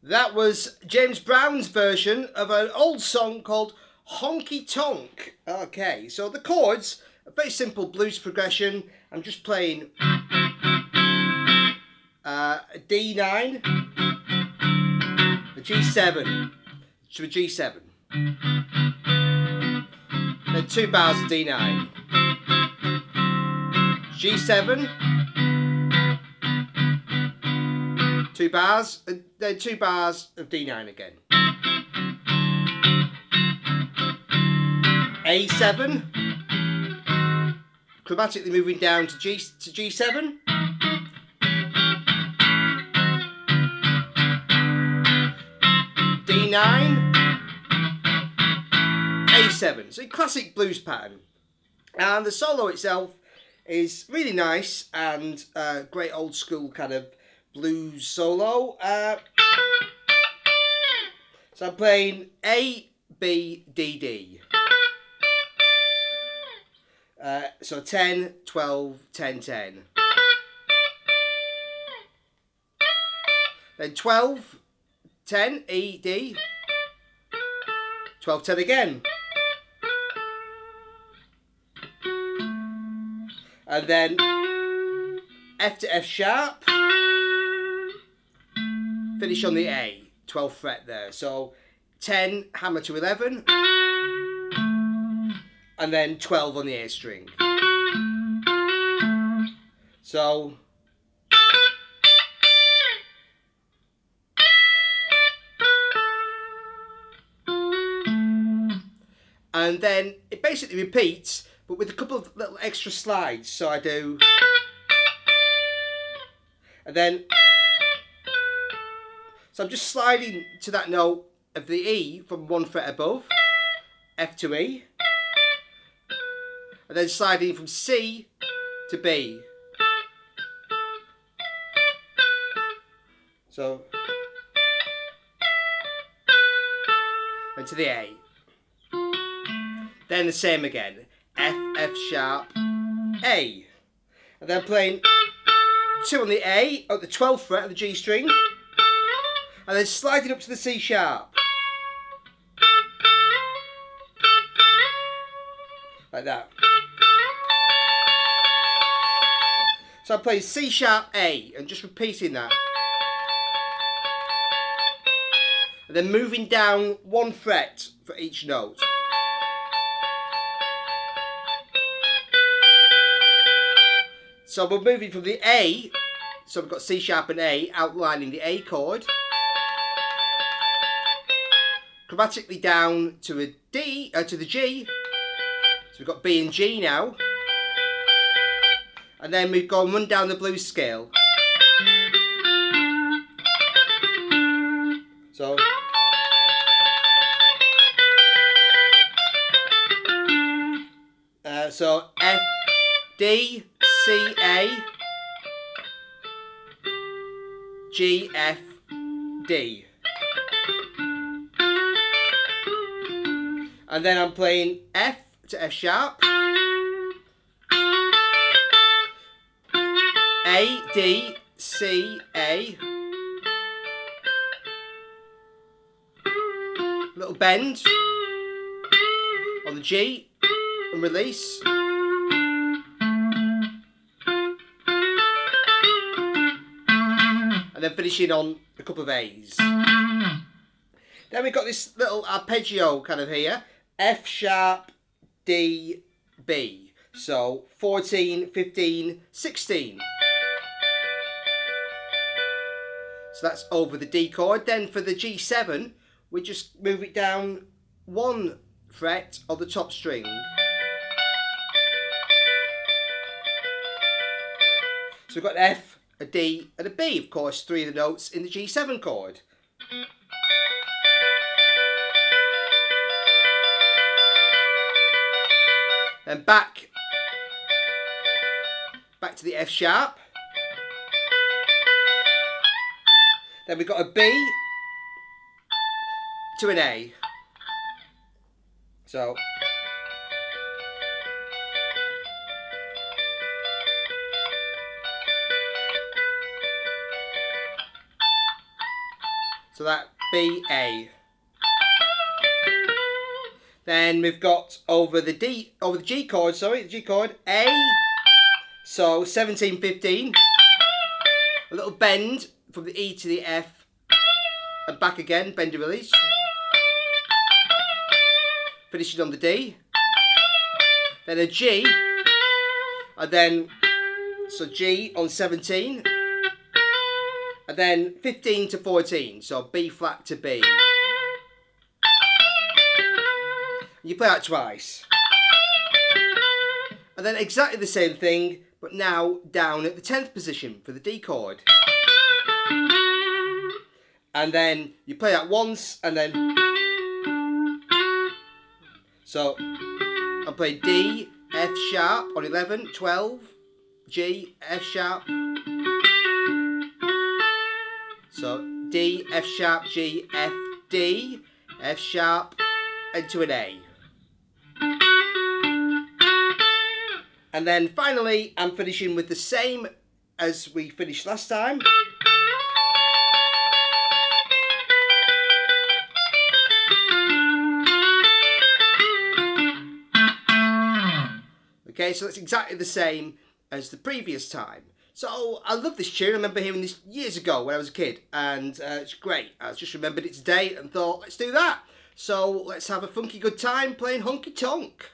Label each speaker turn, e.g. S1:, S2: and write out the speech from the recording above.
S1: That was James Brown's version of an old song called Honky Tonk. Okay, so the chords, a very simple blues progression. I'm just playing a D9, a G7, to a G7. Then 2 bars of D9, G7, 2 bars, and then 2 bars of D9 again. A7, chromatically moving down to G7. D9, A7. So a classic blues pattern. And the solo itself is really nice and great old school kind of blues solo. So I'm playing A, B, D, D. So 10, 12, 10, 10. Then 12, 10, E, D. 12, 10 again. And then F to F sharp. Finish on the A, 12th fret there. So 10, hammer to 11. And then 12 on the A string. So and then it basically repeats, but with a couple of little extra slides. So I do, and then, so I'm just sliding to that note of the E from 1 fret above, F to E, and then sliding from C to B. So, and to the A. Then the same again, F, F sharp, A. And then playing 2 on the A at the 12th fret of the G string, and then sliding up to the C sharp. Like that. So I'm playing C sharp A and just repeating that. And then moving down 1 fret for each note. So we're moving from the A, so we've got C sharp and A, outlining the A chord. Chromatically down to a D, to the G. So we've got B and G now. And then we've gone run down the blues scale. So so F, D, C, A, G, F, D. And then I'm playing F to F sharp, A, D, C, A, little bend on the G and release. And then finishing on a couple of A's. Then we've got this little arpeggio kind of here. F sharp, D, B. So 14, 15, 16. So that's over the D chord. Then for the G7, we just move it down 1 fret on the top string. So we've got an F, a D and a B, of course, 3 of the notes in the G7 chord. Then back to the F sharp. Then we've got a B to an A. So So that B, A. Then we've got over the G chord, the G chord, A. So 17, 15. A little bend from the E to the F. And back again, bend and release. Finishing on the D. Then a G. And then, so G on 17. And then 15 to 14. So B flat to B. You play that twice. And then exactly the same thing, but now down at the 10th position for the D chord. And then you play that once, and then... So, I play D, F sharp on 11, 12, G, F sharp. So, D, F sharp, G, F, D, F sharp, into an A. And then finally, I'm finishing with the same as we finished last time. Okay, so that's exactly the same as the previous time. So I love this tune. I remember hearing this years ago when I was a kid, and it's great. I just remembered it today and thought, let's do that. So let's have a funky good time playing Honky Tonk.